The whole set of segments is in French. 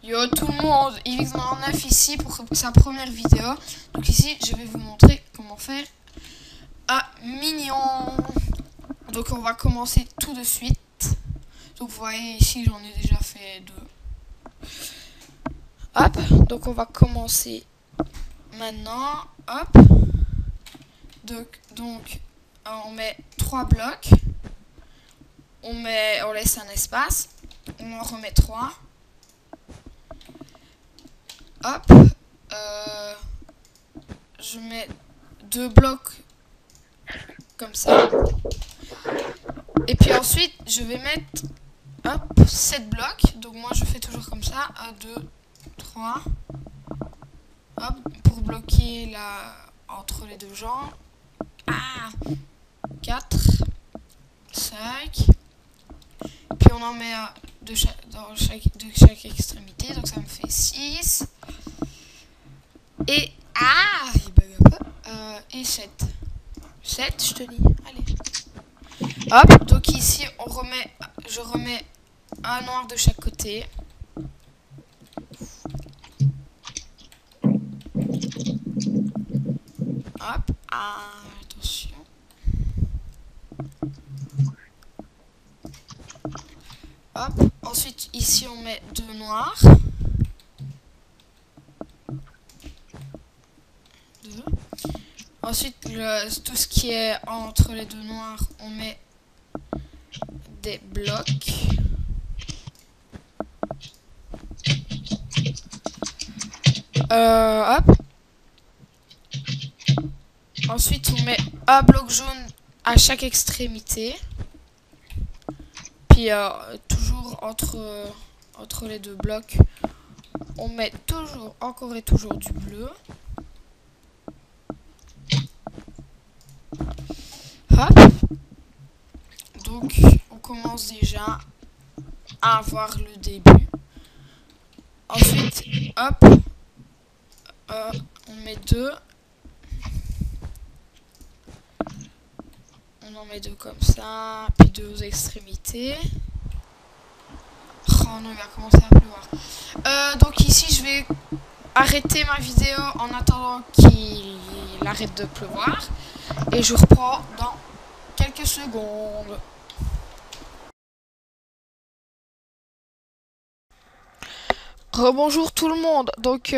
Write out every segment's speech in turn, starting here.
Yo tout le monde, Yvix99 ici pour sa première vidéo. Donc ici je vais vous montrer comment faire un mignon. Donc on va commencer tout de suite. Donc vous voyez ici j'en ai déjà fait deux. Hop, donc on va commencer maintenant. Hop. Donc on met 3 blocs. On laisse un espace. On en remet 3. Hop, je mets 2 blocs comme ça. Et puis ensuite, je vais mettre 7 blocs. Donc moi, je fais toujours comme ça. 1, 2, 3. Hop, pour bloquer entre les deux jambes. 4, 5. Puis on en met de chaque extrémité. Donc ça me fait 6. Et il bug un peu. Et 7. 7, je te dis. Allez. Hop, donc ici je remets un noir de chaque côté. Hop, attention. Hop, ensuite ici on met 2 noirs. 2. Ensuite, tout ce qui est entre les deux noirs, on met des blocs. Hop. Ensuite, on met un bloc jaune à chaque extrémité. Puis, toujours entre les deux blocs, on met toujours, encore et toujours du bleu. Hop. Donc, on commence déjà à avoir le début. Ensuite, hop, on met 2. On en met 2 comme ça, puis 2 aux extrémités. Oh non, il va commencer à pleuvoir. Donc ici, je vais arrêter ma vidéo en attendant qu'il arrête de pleuvoir. Et je reprends dans quelques secondes. Rebonjour tout le monde. Donc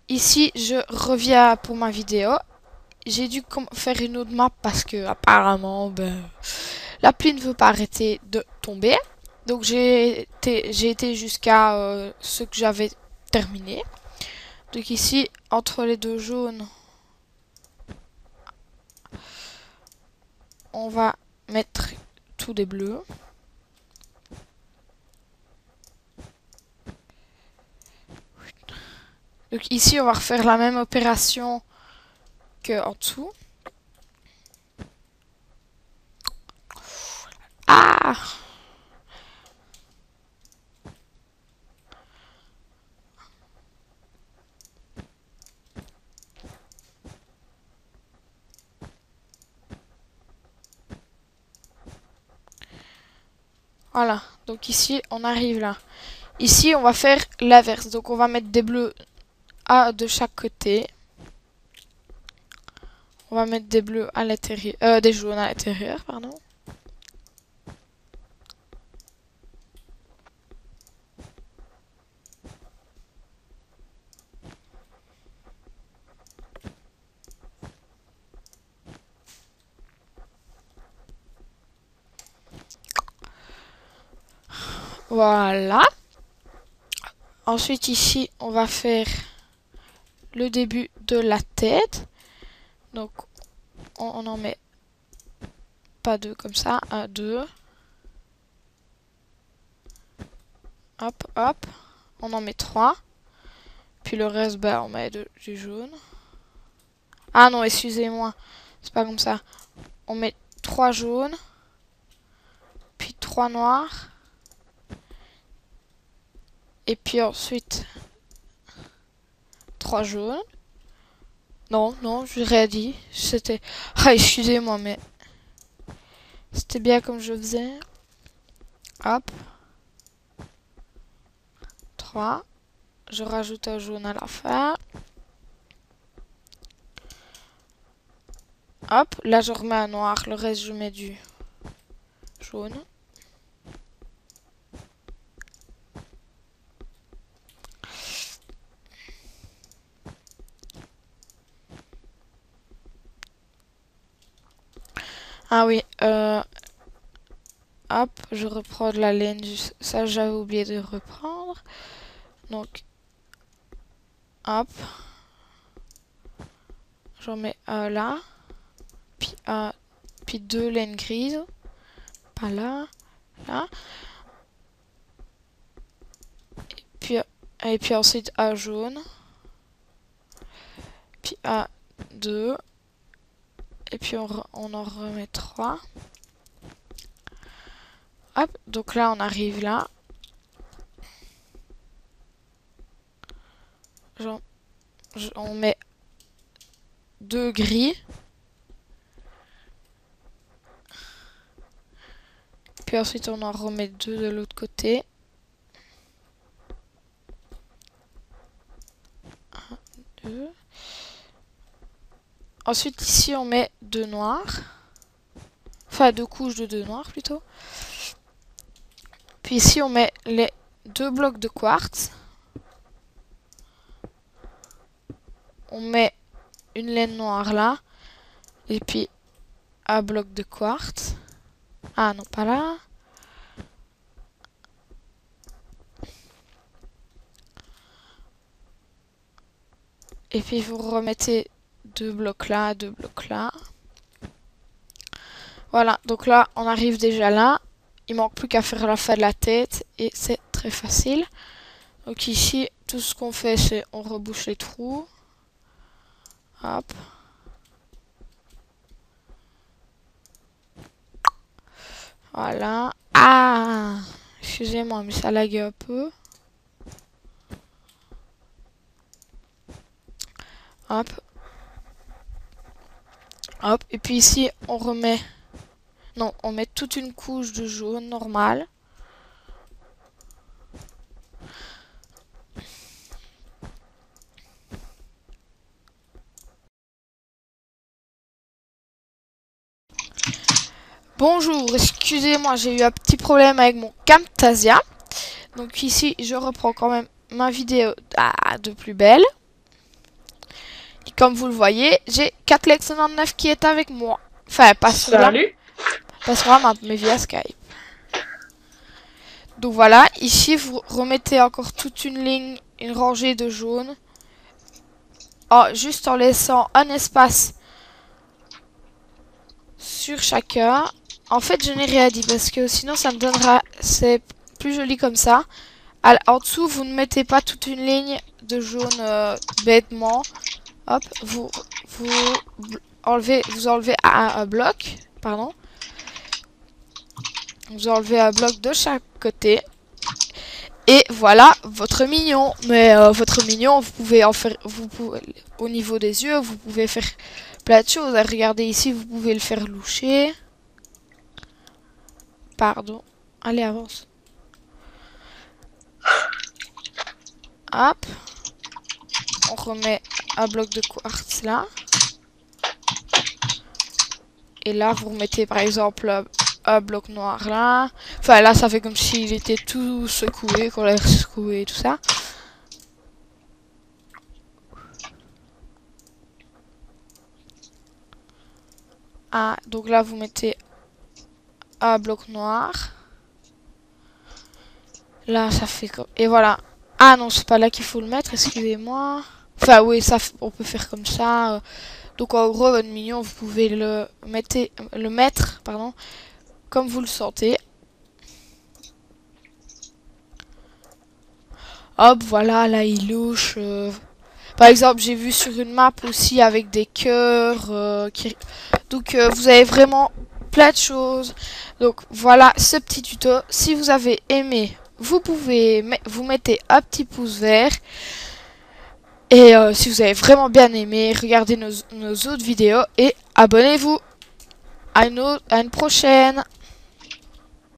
ici, je reviens pour ma vidéo. J'ai dû faire une autre map parce que apparemment la pluie ne veut pas arrêter de tomber. Donc j'ai été jusqu'à ce que j'avais terminé. Donc ici, entre les deux jaunes, on va mettre tous des bleus. Donc ici, on va refaire la même opération que en dessous. Voilà, donc ici on arrive là. Ici on va faire l'inverse, donc on va mettre des bleus de chaque côté. On va mettre des bleus à l'intérieur, des jaunes à l'intérieur, pardon. Voilà. Ensuite ici on va faire le début de la tête. Donc on en met pas 2 comme ça, 1, 2. Hop, hop. On en met 3. Puis le reste, on met du jaune. Ah non, excusez-moi. C'est pas comme ça. On met 3 jaunes. Puis 3 noirs. Et puis ensuite 3 jaunes. Non, je rien dit. C'était... excusez-moi, mais... C'était bien comme je faisais. Hop. 3. je rajoute un jaune à la fin. Hop, là je remets un noir, le reste je mets du jaune. Ah oui, hop, je reprends de la laine, ça j'avais oublié de reprendre. Donc, hop, j'en mets un là, puis deux laines grises, pas là, là. Et puis ensuite un jaune, puis un, deux, et puis on en remet trois. Hop, donc là on arrive là. On met deux gris. Puis ensuite on en remet deux de l'autre côté. Un, deux. Ensuite ici on met deux noirs. Enfin deux couches de deux noirs plutôt. Puis ici on met les deux blocs de quartz. On met une laine noire là. Et puis un bloc de quartz. Ah non, pas là. Et puis vous remettez deux blocs là, deux blocs là. Voilà, donc là on arrive déjà là. Il manque plus qu'à faire la fin de la tête et c'est très facile. Donc ici, tout ce qu'on fait, c'est on rebouche les trous. Hop. Voilà. Ah! Excusez-moi, mais ça lague un peu. Hop. Hop. Et puis ici, on remet... Non, on met toute une couche de jaune normal. Bonjour, excusez-moi, j'ai eu un petit problème avec mon Camtasia. Donc ici, je reprends quand même ma vidéo de plus belle. Et comme vous le voyez, j'ai Catlex99 qui est avec moi. Enfin, pas celui-là. Pas celui-là, mais via Skype. Donc voilà, ici, vous remettez encore toute une ligne, une rangée de jaune. Oh, juste en laissant un espace sur chacun. En fait, je n'ai rien dit parce que sinon ça me donnera... C'est plus joli comme ça. En dessous, vous ne mettez pas toute une ligne de jaune bêtement. Hop, vous enlevez un bloc. Pardon. Vous enlevez un bloc de chaque côté. Et voilà votre mignon. Mais votre mignon, vous pouvez en faire... au niveau des yeux, vous pouvez faire plein de choses. Regardez ici, vous pouvez le faire loucher. Pardon. Allez, avance. Hop. On remet un bloc de quartz là. Et là, vous remettez par exemple un bloc noir là. Enfin, là, ça fait comme s'il était tout secoué, qu'on l'avait secoué et tout ça. Ah, donc là, vous mettez un bloc noir. Là, ça fait comme... Et voilà. Ah non, c'est pas là qu'il faut le mettre, excusez-moi. Enfin, oui, ça, on peut faire comme ça. Donc, en gros, votre mignon, vous pouvez le mettre, pardon, comme vous le sentez. Hop, voilà, là, il louche. Par exemple, j'ai vu sur une map aussi avec des cœurs. Donc, vous avez vraiment plein de choses. Donc, voilà ce petit tuto. Si vous avez aimé, vous pouvez vous mettez un petit pouce vert. Et si vous avez vraiment bien aimé, regardez nos autres vidéos et abonnez-vous. À une prochaine.